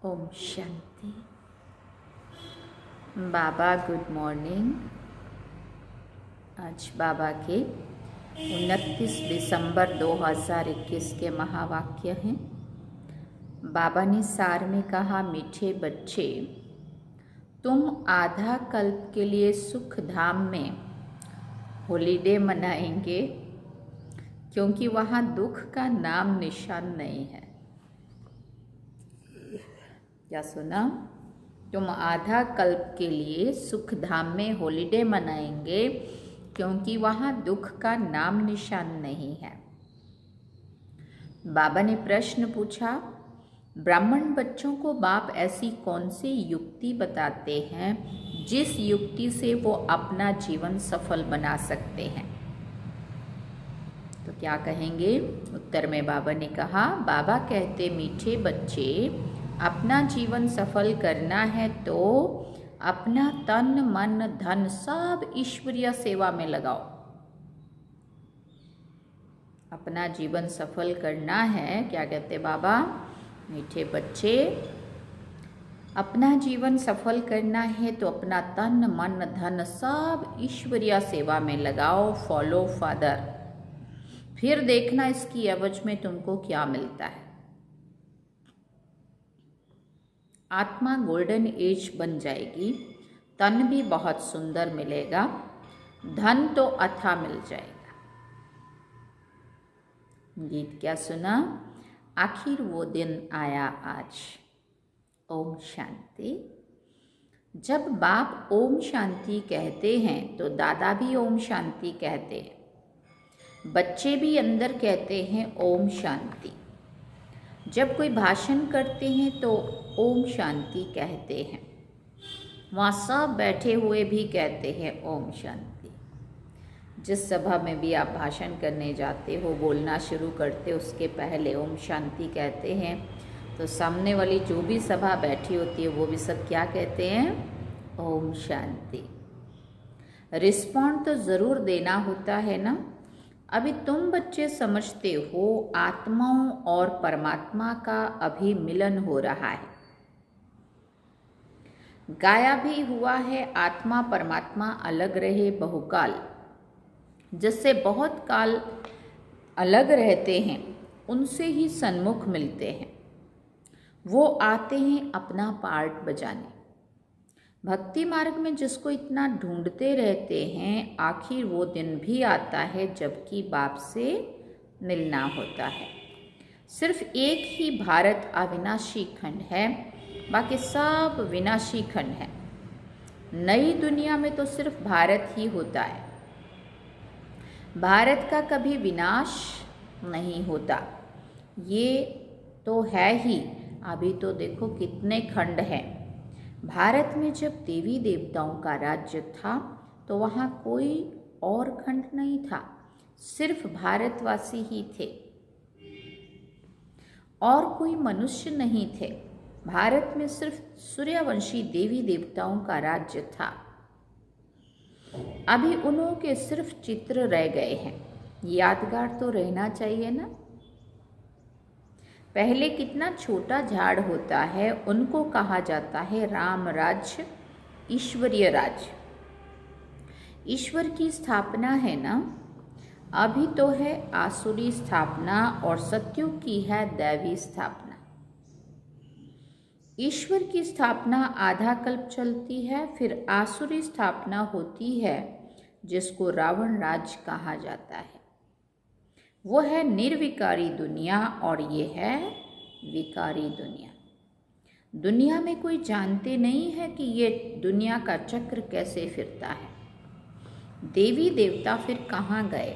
ओम शांति। बाबा good morning. आज बाबा के 29 दिसंबर 2021 के महावाक्य हैं। बाबा ने सार में कहा, मीठे बच्चे, तुम आधा कल्प के लिए सुख धाम में हॉलीडे मनाएंगे क्योंकि वहाँ दुख का नाम निशान नहीं है। क्या सुना? तुम आधा कल्प के लिए सुख धाम में हॉलीडे मनाएंगे क्योंकि वहाँ दुख का नाम निशान नहीं है। बाबा ने प्रश्न पूछा, ब्राह्मण बच्चों को बाप ऐसी कौन सी युक्ति बताते हैं जिस युक्ति से वो अपना जीवन सफल बना सकते हैं? तो क्या कहेंगे? उत्तर में बाबा ने कहा, बाबा कहते, मीठे बच्चे, अपना जीवन सफल करना है तो अपना तन मन धन सब ईश्वरीय सेवा में लगाओ। अपना जीवन सफल करना है, क्या कहते बाबा? मीठे बच्चे, अपना जीवन सफल करना है तो अपना तन मन धन सब ईश्वरीय सेवा में लगाओ। फॉलो फादर, फिर देखना इसकी एवज में तुमको क्या मिलता है। आत्मा गोल्डन एज बन जाएगी, तन भी बहुत सुंदर मिलेगा, धन तो अथा मिल जाएगा। गीत क्या सुना? आखिर वो दिन आया आज। ओम शांति। जब बाप ओम शांति कहते हैं तो दादा भी ओम शांति कहते हैं, बच्चे भी अंदर कहते हैं ओम शांति। जब कोई भाषण करते हैं तो ओम शांति कहते हैं, वहाँ सब बैठे हुए भी कहते हैं ओम शांति। जिस सभा में भी आप भाषण करने जाते हो, बोलना शुरू करते हो, उसके पहले ओम शांति कहते हैं। तो सामने वाली जो भी सभा बैठी होती है वो भी सब क्या कहते हैं? ओम शांति। रिस्पॉन्ड तो ज़रूर देना होता है ना। अभी तुम बच्चे समझते हो आत्माओं और परमात्मा का अभी मिलन हो रहा है। गाया भी हुआ है, आत्मा परमात्मा अलग रहे बहुकाल। जिससे बहुत काल अलग रहते हैं उनसे ही सन्मुख मिलते हैं। वो आते हैं अपना पार्ट बजाने। भक्ति मार्ग में जिसको इतना ढूंढते रहते हैं, आखिर वो दिन भी आता है जबकि बाप से मिलना होता है। सिर्फ एक ही भारत अविनाशी खंड है, बाकी सब विनाशी खंड है। नई दुनिया में तो सिर्फ भारत ही होता है। भारत का कभी विनाश नहीं होता। ये तो है ही। अभी तो देखो कितने खंड हैं। भारत में जब देवी देवताओं का राज्य था तो वहाँ कोई और खंड नहीं था, सिर्फ भारतवासी ही थे और कोई मनुष्य नहीं थे। भारत में सिर्फ सूर्यवंशी देवी देवताओं का राज्य था। अभी उन्हों के सिर्फ चित्र रह गए हैं। यादगार तो रहना चाहिए ना। पहले कितना छोटा झाड़ होता है, उनको कहा जाता है राम राज्य, ईश्वरीय राज्य। ईश्वर की स्थापना है ना। अभी तो है आसुरी स्थापना और सत्युग की है दैवी स्थापना। ईश्वर की स्थापना आधा कल्प चलती है, फिर आसुरी स्थापना होती है जिसको रावण राज्य कहा जाता है। वो है निर्विकारी दुनिया और ये है विकारी दुनिया। दुनिया में कोई जानते नहीं है कि ये दुनिया का चक्र कैसे फिरता है। देवी देवता फिर कहाँ गए?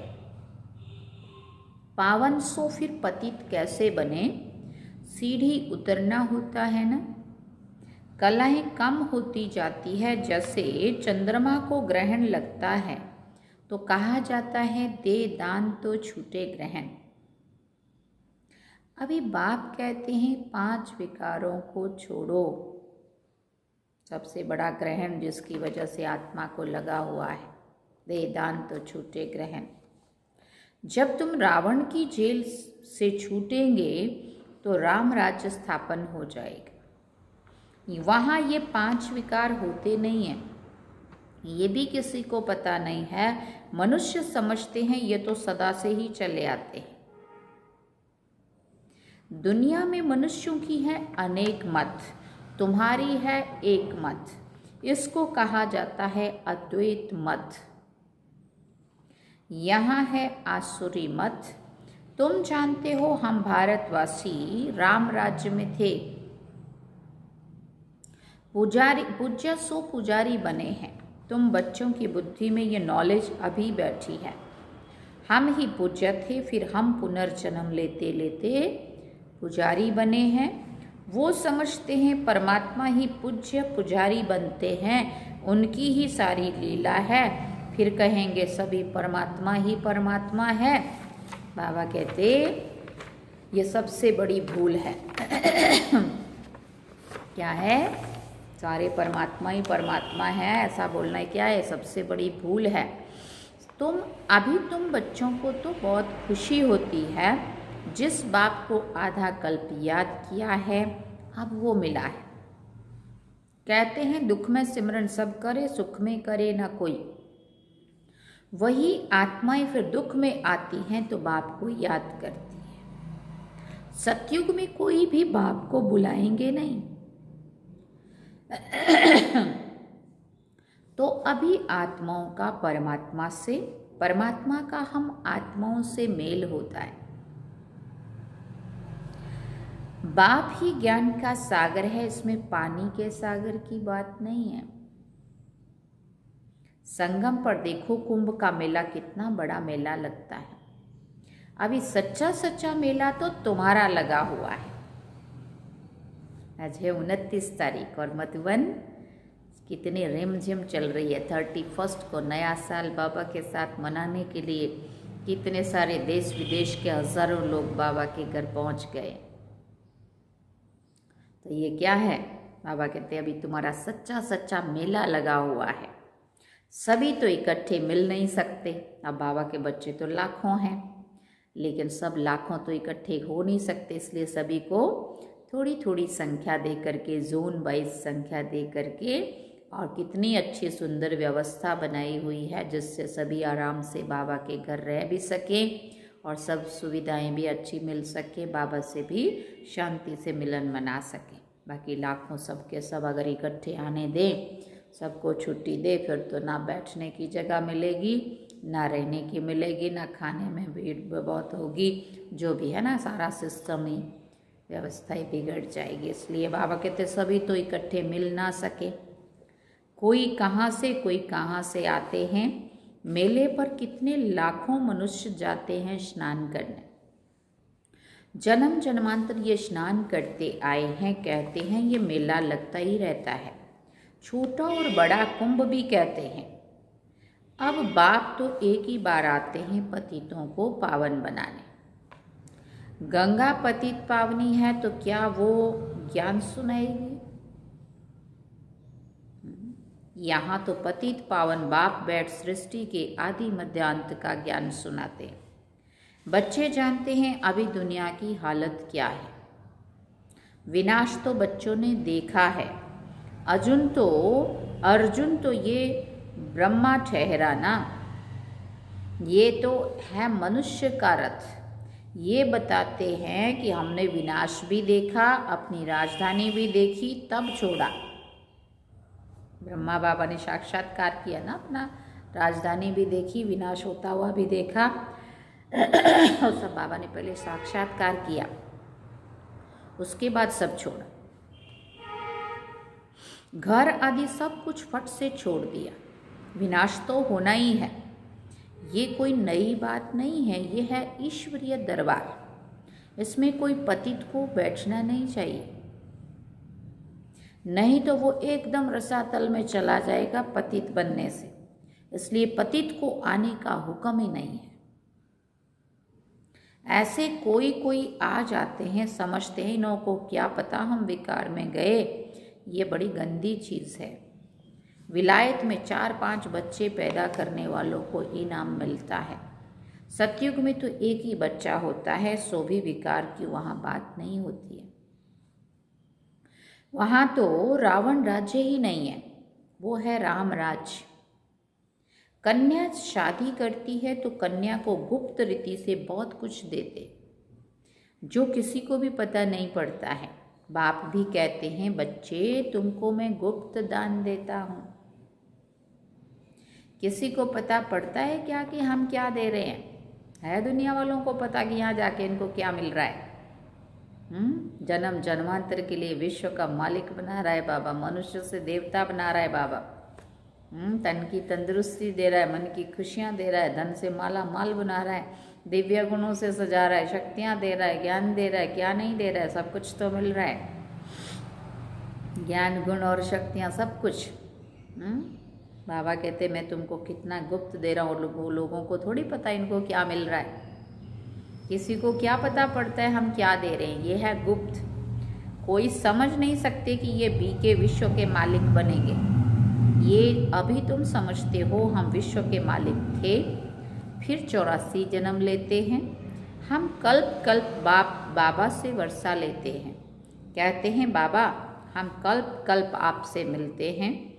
पावन सो फिर पतित कैसे बने? सीढ़ी उतरना होता है ना। कलाएं कम होती जाती है। जैसे चंद्रमा को ग्रहण लगता है तो कहा जाता है दे दान तो छूटे ग्रहण। अभी बाप कहते हैं 5 विकारों को छोड़ो। सबसे बड़ा ग्रहण जिसकी वजह से आत्मा को लगा हुआ है, दे दान तो छूटे ग्रहण। जब तुम रावण की जेल से छूटेंगे तो राम राज्य स्थापन हो जाएगा। वहाँ ये 5 विकार होते नहीं हैं, ये भी किसी को पता नहीं है। मनुष्य समझते हैं ये तो सदा से ही चले आते हैं। दुनिया में मनुष्यों की है अनेक मत, तुम्हारी है एक मत, इसको कहा जाता है अद्वैत मत। यहाँ है आसुरी मत। तुम जानते हो हम भारतवासी राम राज्य में थे, पूज्य सो पुजारी बने हैं। तुम बच्चों की बुद्धि में ये नॉलेज अभी बैठी है। हम ही पूज्य थे, फिर हम पुनर्जन्म लेते लेते पुजारी बने हैं। वो समझते हैं परमात्मा ही पूज्य पुजारी बनते हैं, उनकी ही सारी लीला है। फिर कहेंगे सभी परमात्मा ही परमात्मा है। बाबा कहते ये सबसे बड़ी भूल है। क्या है? सारे परमात्मा ही परमात्मा है, ऐसा बोलना क्या है? सबसे बड़ी भूल है। तुम बच्चों को तो बहुत खुशी होती है, जिस बाप को आधा कल्प याद किया है अब वो मिला है। कहते हैं दुख में सिमरन सब करे, सुख में करे ना कोई। वही आत्माएं फिर दुख में आती हैं तो बाप को याद करती है। सतयुग में कोई भी बाप को बुलाएंगे नहीं। तो अभी आत्माओं का परमात्मा का हम आत्माओं से मेल होता है। बाप ही ज्ञान का सागर है, इसमें पानी के सागर की बात नहीं है। संगम पर देखो कुंभ का मेला कितना बड़ा मेला लगता है। अभी सच्चा मेला तो तुम्हारा लगा हुआ है। आज है 29 तारीख और मधुबन कितनी रिमझिम चल रही है। 31 को नया साल बाबा के साथ मनाने के लिए कितने सारे देश विदेश के हजारों लोग बाबा के घर पहुंच गए। तो ये क्या है? बाबा कहते हैं अभी तुम्हारा सच्चा मेला लगा हुआ है। सभी तो इकट्ठे मिल नहीं सकते। अब बाबा के बच्चे तो लाखों हैं, लेकिन सब लाखों तो इकट्ठे हो नहीं सकते, इसलिए सभी को थोड़ी थोड़ी संख्या दे करके, जोन वाइज संख्या दे करके, और कितनी अच्छी सुंदर व्यवस्था बनाई हुई है जिससे सभी आराम से बाबा के घर रह भी सके और सब सुविधाएं भी अच्छी मिल सके, बाबा से भी शांति से मिलन मना सके। बाकी लाखों सबके सब अगर इकट्ठे आने दें, सबको छुट्टी दे, फिर तो ना बैठने की जगह मिलेगी, ना रहने की मिलेगी, ना खाने में भीड़ बहुत होगी, जो भी है ना सारा सिस्टम ही व्यवस्था ही बिगड़ जाएगी। इसलिए बाबा कहते सभी तो इकट्ठे मिल ना सके। कोई कहाँ से आते हैं। मेले पर कितने लाखों मनुष्य जाते हैं स्नान करने। जन्म जन्मांतर ये स्नान करते आए हैं। कहते हैं ये मेला लगता ही रहता है, छोटा और बड़ा कुंभ भी कहते हैं। अब बाप तो एक ही बार आते हैं पतितों को पावन बनाने। गंगा पतित पावनी है तो क्या वो ज्ञान सुनाएगी? यहाँ तो पतित पावन बाप बैठ सृष्टि के आदि मध्यांत का ज्ञान सुनाते हैं। बच्चे जानते हैं अभी दुनिया की हालत क्या है। विनाश तो बच्चों ने देखा है। अर्जुन तो ये ब्रह्मा ठहरा ना, ये तो है मनुष्य का रथ। ये बताते हैं कि हमने विनाश भी देखा, अपनी राजधानी भी देखी, तब छोड़ा। ब्रह्मा बाबा ने साक्षात्कार किया ना, अपना राजधानी भी देखी, विनाश होता हुआ भी देखा, और सब बाबा ने पहले साक्षात्कार किया, उसके बाद सब छोड़ा। घर आदि सब कुछ फट से छोड़ दिया। विनाश तो होना ही है, ये कोई नई बात नहीं है, ये है ईश्वरीय दरबार। इसमें कोई पतित को बैठना नहीं चाहिए, नहीं तो वो एकदम रसातल में चला जाएगा पतित बनने से। इसलिए पतित को आने का हुक्म ही नहीं है। ऐसे कोई आ जाते हैं, समझते हैं इन्हों को क्या पता हम विकार में गए। ये बड़ी गंदी चीज़ है। विलायत में 4-5 बच्चे पैदा करने वालों को इनाम मिलता है। सतयुग में तो एक ही बच्चा होता है, सो भी विकार की वहाँ बात नहीं होती है। वहाँ तो रावण राज्य ही नहीं है, वो है राम राज्य। कन्या शादी करती है तो कन्या को गुप्त रीति से बहुत कुछ देते, जो किसी को भी पता नहीं पड़ता है। बाप भी कहते हैं, बच्चे तुमको मैं गुप्त दान देता हूँ। किसी को पता पड़ता है क्या कि हम क्या दे रहे हैं? है दुनिया वालों को पता कि यहाँ जाके इनको क्या मिल रहा है? जन्म जन्मांतर के लिए विश्व का मालिक बना रहा है बाबा, मनुष्य से देवता बना रहा है बाबा। तन की तंदुरुस्ती दे रहा है, मन की खुशियाँ दे रहा है, धन से माला माल बना रहा है, दिव्य गुणों से सजा रहा है, शक्तियाँ दे रहा है, ज्ञान दे रहा है, क्या नहीं दे रहा है, सब कुछ तो मिल रहा है। ज्ञान गुण और शक्तियाँ सब कुछ। बाबा कहते मैं तुमको कितना गुप्त दे रहा हूँ, लोगों को थोड़ी पता इनको क्या मिल रहा है। किसी को क्या पता पड़ता है हम क्या दे रहे हैं? ये है गुप्त। कोई समझ नहीं सकते कि ये बीके विश्व के मालिक बनेंगे। ये अभी तुम समझते हो हम विश्व के मालिक थे, फिर 84 जन्म लेते हैं। हम कल्प कल्प बाबा से वर्षा लेते हैं। कहते हैं बाबा हम कल्प कल्प आपसे मिलते हैं।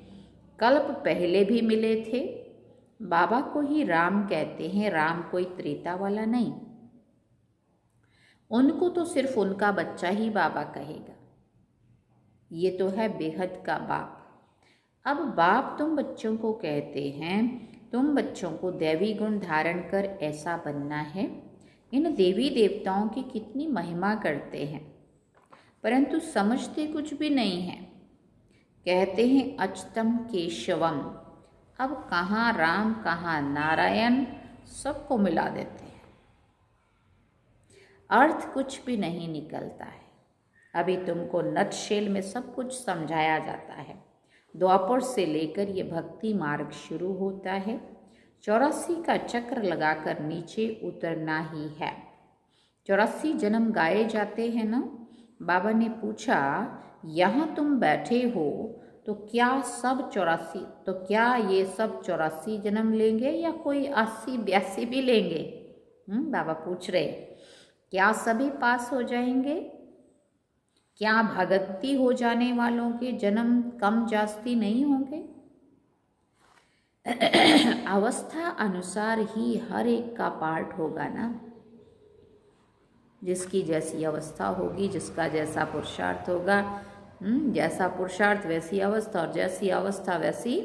कल्प पहले भी मिले थे। बाबा को ही राम कहते हैं, राम कोई त्रेता वाला नहीं। उनको तो सिर्फ उनका बच्चा ही बाबा कहेगा। ये तो है बेहद का बाप। अब बाप तुम बच्चों को कहते हैं, तुम बच्चों को दैवी गुण धारण कर ऐसा बनना है। इन देवी देवताओं की कितनी महिमा करते हैं, परंतु समझते कुछ भी नहीं है। कहते हैं अच्युतम केशवम। अब कहाँ राम कहाँ नारायण, सबको मिला देते हैं। अर्थ कुछ भी नहीं निकलता है। अभी तुमको नटशेल में सब कुछ समझाया जाता है। द्वापर से लेकर ये भक्ति मार्ग शुरू होता है। 84 का चक्र लगाकर नीचे उतरना ही है। 84 जन्म गाए जाते हैं ना। बाबा ने पूछा यहाँ तुम बैठे हो तो क्या सब 84, तो क्या ये सब 84 जन्म लेंगे या कोई 80 82 भी लेंगे? बाबा पूछ रहे, क्या सभी पास हो जाएंगे? क्या भगती हो जाने वालों के जन्म कम जास्ती नहीं होंगे? अवस्था अनुसार ही हर एक का पार्ट होगा ना। जिसकी जैसी अवस्था होगी, जिसका जैसा पुरुषार्थ होगा, जैसा पुरुषार्थ वैसी अवस्था, और जैसी अवस्था वैसी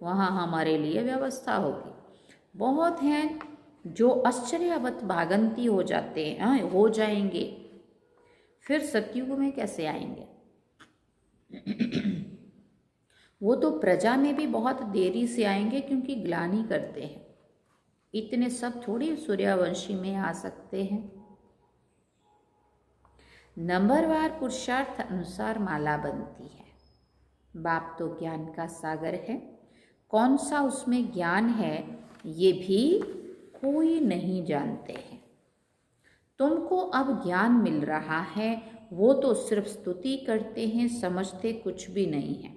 वहाँ हमारे लिए व्यवस्था होगी। बहुत हैं जो आश्चर्यवत भागंती हो जाते हैं, हो जाएंगे, फिर सतयुग में कैसे आएंगे? वो तो प्रजा में भी बहुत देरी से आएंगे क्योंकि ग्लानि करते हैं। इतने सब थोड़ी सूर्यवंशी में आ सकते हैं। नंबरवार पुरुषार्थ अनुसार माला बनती है। बाप तो ज्ञान का सागर है। कौन सा उसमें ज्ञान है ये भी कोई नहीं जानते हैं। तुमको अब ज्ञान मिल रहा है, वो तो सिर्फ स्तुति करते हैं, समझते कुछ भी नहीं है।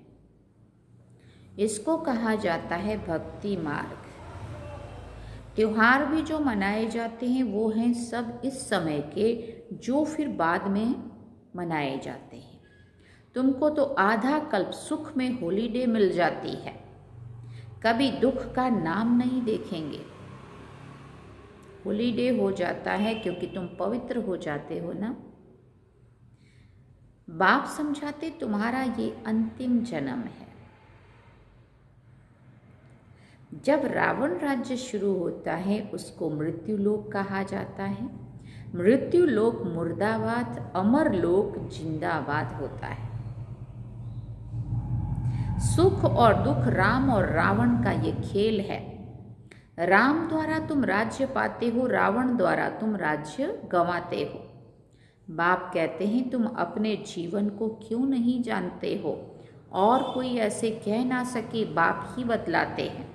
इसको कहा जाता है भक्ति मार्ग। त्योहार भी जो मनाए जाते हैं वो हैं सब इस समय के, जो फिर बाद में मनाए जाते हैं। तुमको तो आधा कल्प सुख में हॉलीडे मिल जाती है, कभी दुख का नाम नहीं देखेंगे। हॉलीडे हो जाता है क्योंकि तुम पवित्र हो जाते हो ना। बाप समझाते तुम्हारा ये अंतिम जन्म है। जब रावण राज्य शुरू होता है उसको मृत्यु लोक कहा जाता है। मृत्यु लोक मुर्दाबाद, अमर लोक जिंदाबाद होता है। सुख और दुख राम और रावण का ये खेल है। राम द्वारा तुम राज्य पाते हो, रावण द्वारा तुम राज्य गंवाते हो। बाप कहते हैं तुम अपने जीवन को क्यों नहीं जानते हो, और कोई ऐसे कह ना सके, बाप ही बतलाते हैं।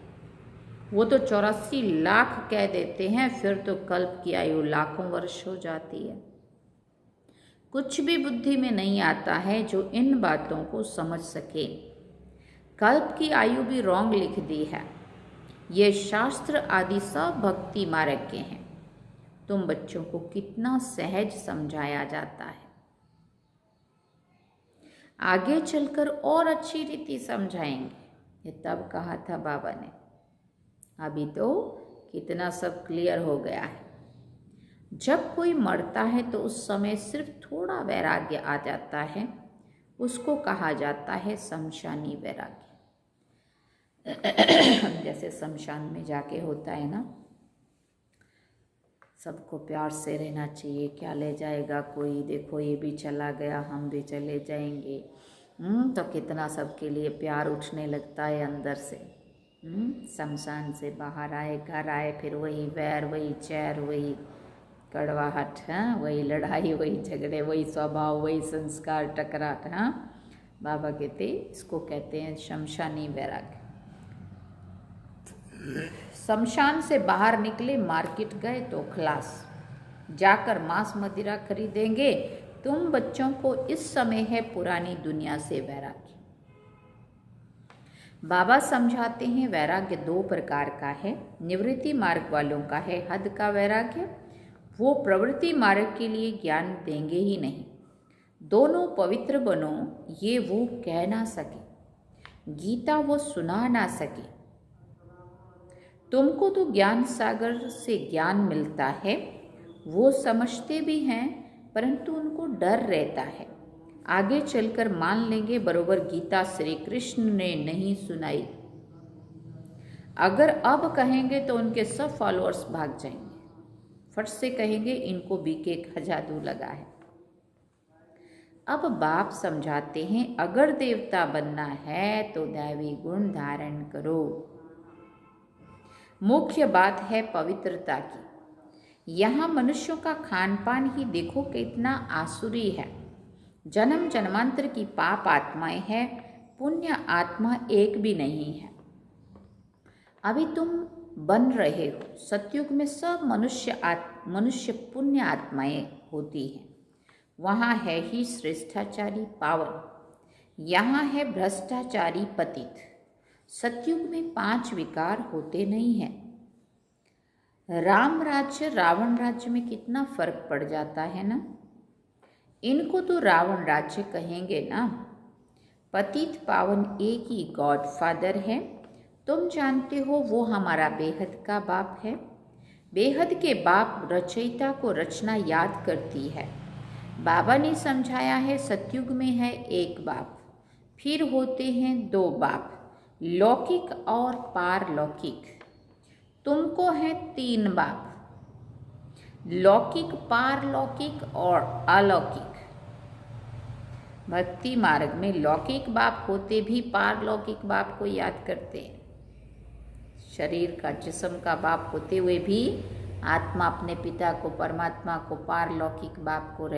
वो तो 84 लाख कह देते हैं, फिर तो कल्प की आयु लाखों वर्ष हो जाती है। कुछ भी बुद्धि में नहीं आता है जो इन बातों को समझ सके। कल्प की आयु भी रॉन्ग लिख दी है। ये शास्त्र आदि सब भक्ति मार्ग के हैं। तुम बच्चों को कितना सहज समझाया जाता है। आगे चलकर और अच्छी रीति समझाएंगे। ये तब कहा था बाबा ने, अभी तो कितना सब क्लियर हो गया है। जब कोई मरता है तो उस समय सिर्फ थोड़ा वैराग्य आ जाता है, उसको कहा जाता है शमशानी वैराग्य। जैसे शमशान में जाके होता है ना, सबको प्यार से रहना चाहिए, क्या ले जाएगा कोई, देखो ये भी चला गया, हम भी चले जाएंगे। तो कितना सबके लिए प्यार उठने लगता है अंदर से। शमशान से बाहर आए, घर आए, फिर वही वैर, वही चैर, वही कड़वाहट, हाँ, वही लड़ाई, वही झगड़े, वही स्वभाव, वही संस्कार, टकराट। हाँ, बाबा कहते इसको कहते हैं शमशानी वैराग्य। शमशान से बाहर निकले, मार्केट गए तो खलास, जाकर मांस मदिरा खरीदेंगे। तुम बच्चों को इस समय है पुरानी दुनिया से वैराग्य। बाबा समझाते हैं वैराग्य दो प्रकार का है। निवृत्ति मार्ग वालों का है हद का वैराग्य, वो प्रवृत्ति मार्ग के लिए ज्ञान देंगे ही नहीं। दोनों पवित्र बनो ये वो कह ना सके, गीता वो सुना ना सके। तुमको तो ज्ञान सागर से ज्ञान मिलता है, वो समझते भी हैं परंतु उनको डर रहता है, आगे चलकर मान लेंगे बरोबर गीता श्री कृष्ण ने नहीं सुनाई। अगर अब कहेंगे तो उनके सब फॉलोअर्स भाग जाएंगे, फट से कहेंगे इनको बीके का जादू लगा है। अब बाप समझाते हैं अगर देवता बनना है तो दैवी गुण धारण करो। मुख्य बात है पवित्रता की। यहाँ मनुष्यों का खान पान ही देखो कितना आसुरी है। जन्म जन्मांतर की पाप आत्माएं हैं, पुण्य आत्मा एक भी नहीं है। अभी तुम बन रहे हो। सतयुग में सब मनुष्य पुण्य आत्माएं होती हैं। वहाँ है ही श्रेष्ठाचारी पावन, यहाँ है भ्रष्टाचारी पतित। सतयुग में 5 विकार होते नहीं हैं। राम राज्य रावण राज्य में कितना फर्क पड़ जाता है ना। इनको तो रावण राज्य कहेंगे ना। पतित पावन एक ही गॉड फादर है। तुम जानते हो वो हमारा बेहद का बाप है। बेहद के बाप रचयिता को रचना याद करती है। बाबा ने समझाया है सतयुग में है एक बाप, फिर होते हैं 2 बाप, लौकिक और पारलौकिक। तुमको है 3 बाप, लौकिक, पारलौकिक और अलौकिक। भक्ति मार्ग में लौकिक बाप होते भी पारलौकिक बाप को याद करते हैं। शरीर का जिस्म का बाप होते हुए भी आत्मा अपने पिता को, परमात्मा को, पारलौकिक बाप को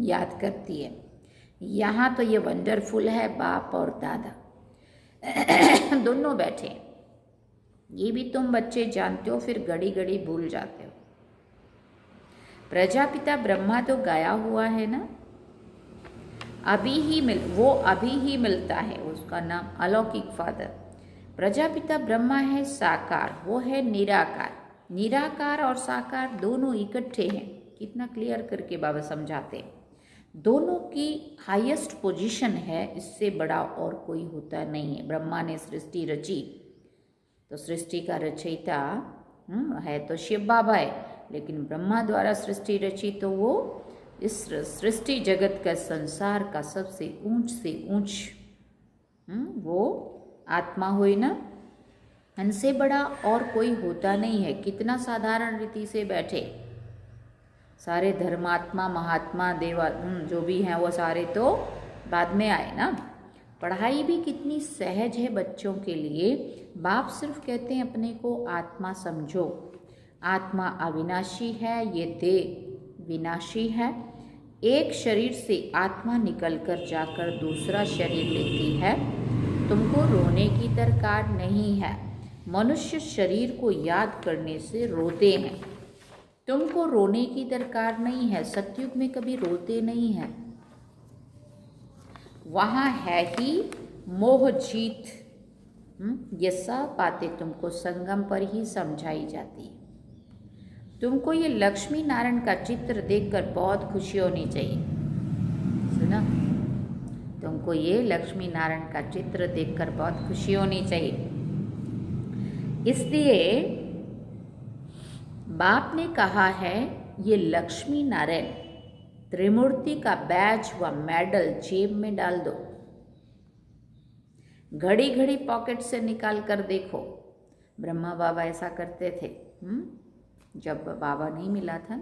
याद करती है। यहाँ तो ये वंडरफुल है, बाप और दादा दोनों बैठे। ये भी तुम बच्चे जानते हो, फिर घड़ी घड़ी भूल जाते हो। प्रजापिता ब्रह्मा तो गाया हुआ है ना, अभी ही मिलता है, उसका नाम अलौकिक फादर। प्रजापिता ब्रह्मा है साकार, वो है निराकार। निराकार और साकार दोनों इकट्ठे हैं। कितना क्लियर करके बाबा समझाते हैं। दोनों की हाईएस्ट पोजीशन है, इससे बड़ा और कोई होता नहीं है। ब्रह्मा ने सृष्टि रची तो सृष्टि का रचयिता है तो शिव बाबा है, लेकिन ब्रह्मा द्वारा सृष्टि रची तो वो इस सृष्टि जगत का, संसार का सबसे ऊंच से ऊंच वो आत्मा हुई ना। इनसे बड़ा और कोई होता नहीं है। कितना साधारण रीति से बैठे। सारे धर्मात्मा, महात्मा, देवा जो भी हैं वो सारे तो बाद में आए ना। पढ़ाई भी कितनी सहज है बच्चों के लिए। बाप सिर्फ कहते हैं अपने को आत्मा समझो। आत्मा अविनाशी है, ये देह विनाशी है। एक शरीर से आत्मा निकलकर जाकर दूसरा शरीर लेती है। तुमको रोने की दरकार नहीं है। मनुष्य शरीर को याद करने से रोते हैं। तुमको रोने की दरकार नहीं है। सतयुग में कभी रोते नहीं हैं। वहाँ है ही मोह जीत। ये सब बातें तुमको संगम पर ही समझाई जाती है। तुमको ये लक्ष्मी नारायण का चित्र देखकर बहुत खुशी होनी चाहिए। सुना, तुमको तुमको ये लक्ष्मी नारायण का चित्र देखकर बहुत खुशी होनी चाहिए। इसलिए बाप ने कहा है ये लक्ष्मी नारायण त्रिमूर्ति का बैज व मेडल जेब में डाल दो, घड़ी घड़ी पॉकेट से निकाल कर देखो। ब्रह्मा बाबा ऐसा करते थे। जब बाबा नहीं मिला था,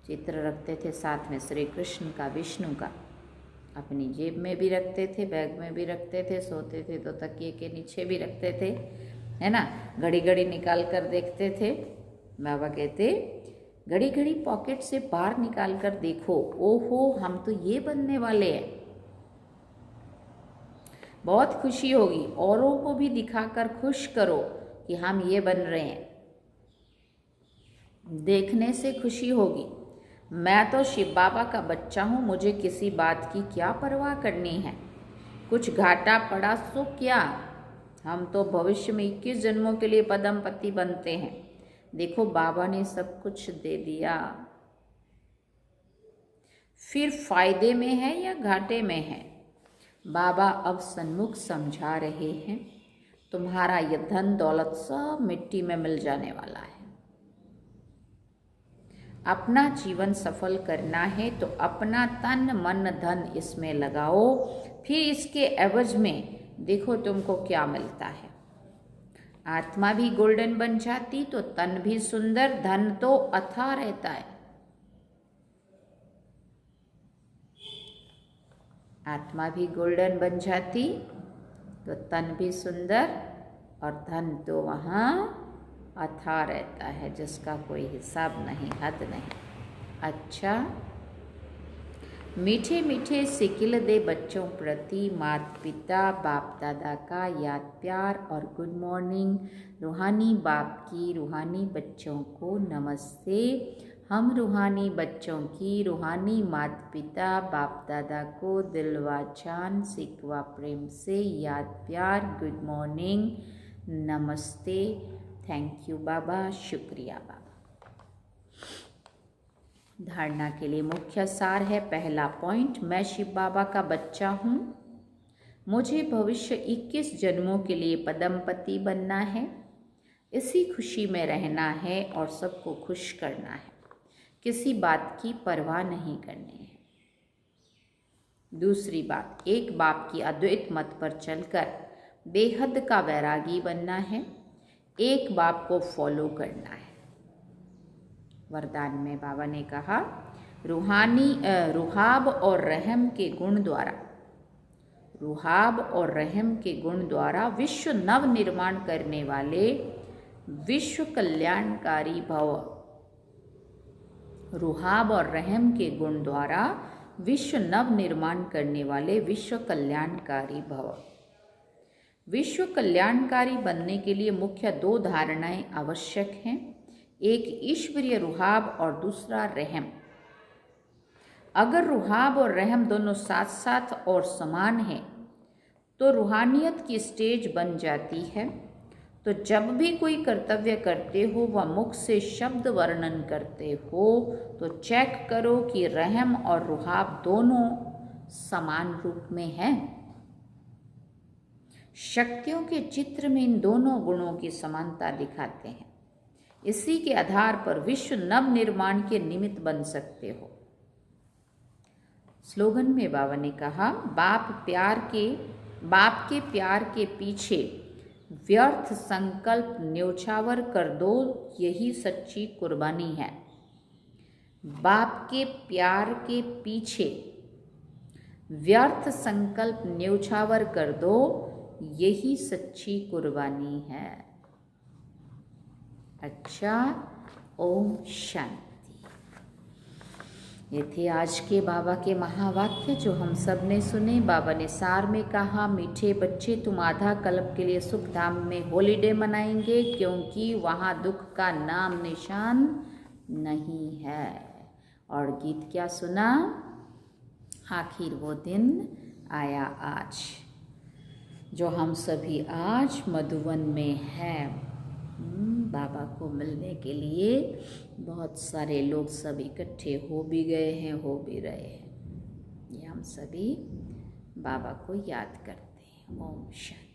चित्र रखते थे साथ में श्री कृष्ण का, विष्णु का, अपनी जेब में भी रखते थे, बैग में भी रखते थे, सोते थे तो तकिए के नीचे भी रखते थे, है ना। घड़ी घड़ी निकाल कर देखते थे। बाबा कहते घड़ी घड़ी पॉकेट से बाहर निकाल कर देखो, ओहो हम तो ये बनने वाले हैं। बहुत खुशी होगी, औरों को भी दिखाकर खुश करो कि हम ये बन रहे हैं। देखने से खुशी होगी। मैं तो शिव बाबा का बच्चा हूँ, मुझे किसी बात की क्या परवाह करनी है। कुछ घाटा पड़ा तो क्या, हम तो भविष्य में 21 जन्मों के लिए पद्मपति बनते हैं। देखो बाबा ने सब कुछ दे दिया, फिर फायदे में है या घाटे में है। बाबा अब सन्मुख समझा रहे हैं, तुम्हारा यह धन दौलत सब मिट्टी में मिल जाने वाला है। अपना जीवन सफल करना है तो अपना तन मन धन इसमें लगाओ, फिर इसके एवज में देखो तुमको क्या मिलता है। आत्मा भी गोल्डन बन जाती तो तन भी सुंदर, धन तो अथाह रहता है। आत्मा भी गोल्डन बन जाती तो तन भी सुंदर और धन तो वहाँ अथाह रहता है, जिसका कोई हिसाब नहीं, हद नहीं। अच्छा, मीठे मीठे सिकिल दे बच्चों प्रति माता पिता बाप दादा का याद प्यार और गुड मॉर्निंग। रूहानी बाप की रूहानी बच्चों को नमस्ते। हम रूहानी बच्चों की रूहानी माता पिता बाप दादा को दिलवा जान सिकवा प्रेम से याद प्यार, गुड मॉर्निंग, नमस्ते, थैंक यू बाबा, शुक्रिया बाबा। धारणा के लिए मुख्य सार है। पहला पॉइंट, मैं शिव बाबा का बच्चा हूँ, मुझे भविष्य 21 जन्मों के लिए पद्मपति बनना है। इसी खुशी में रहना है और सबको खुश करना है, किसी बात की परवाह नहीं करनी है। दूसरी बात, एक बाप की अद्वैत मत पर चलकर बेहद का वैरागी बनना है, एक बाप को फॉलो करना है। वरदान में बाबा ने कहा, रुहाब और रहम के गुण द्वारा, रुहाब और रहम के गुण द्वारा विश्व नव निर्माण करने वाले विश्व कल्याणकारी भव। रुहाब और रहम के गुण द्वारा विश्व नव निर्माण करने वाले विश्व कल्याणकारी भव। विश्व कल्याणकारी बनने के लिए मुख्य 2 धारणाएं आवश्यक हैं, एक ईश्वरीय रुहाब और दूसरा रहम। अगर रुहाब और रहम दोनों साथ साथ और समान हैं तो रूहानियत की स्टेज बन जाती है। तो जब भी कोई कर्तव्य करते हो व मुख से शब्द वर्णन करते हो तो चेक करो कि रहम और रुहाब दोनों समान रूप में हैं। शक्तियों के चित्र में इन दोनों गुणों की समानता दिखाते हैं। इसी के आधार पर विश्व नव निर्माण के निमित्त बन सकते हो। स्लोगन में बाबा ने कहा, बाप के प्यार के पीछे व्यर्थ संकल्प न्योछावर कर दो, यही सच्ची कुर्बानी है। बाप के प्यार के पीछे व्यर्थ संकल्प न्योछावर कर दो, यही सच्ची कुर्बानी है। अच्छा, ओम शांति। ये थे आज के बाबा के महावाक्य जो हम सब ने सुने। बाबा ने सार में कहा, मीठे बच्चे तुम आधा कल्प के लिए सुख धाम में हॉलीडे मनाएंगे, क्योंकि वहाँ दुख का नाम निशान नहीं है। और गीत क्या सुना, आखिर वो दिन आया आज, जो हम सभी आज मधुवन में हैं। बाबा को मिलने के लिए बहुत सारे लोग सब इकट्ठे हो भी गए हैं, हो भी रहे हैं। ये हम सभी बाबा को याद करते हैं। ओम शांति।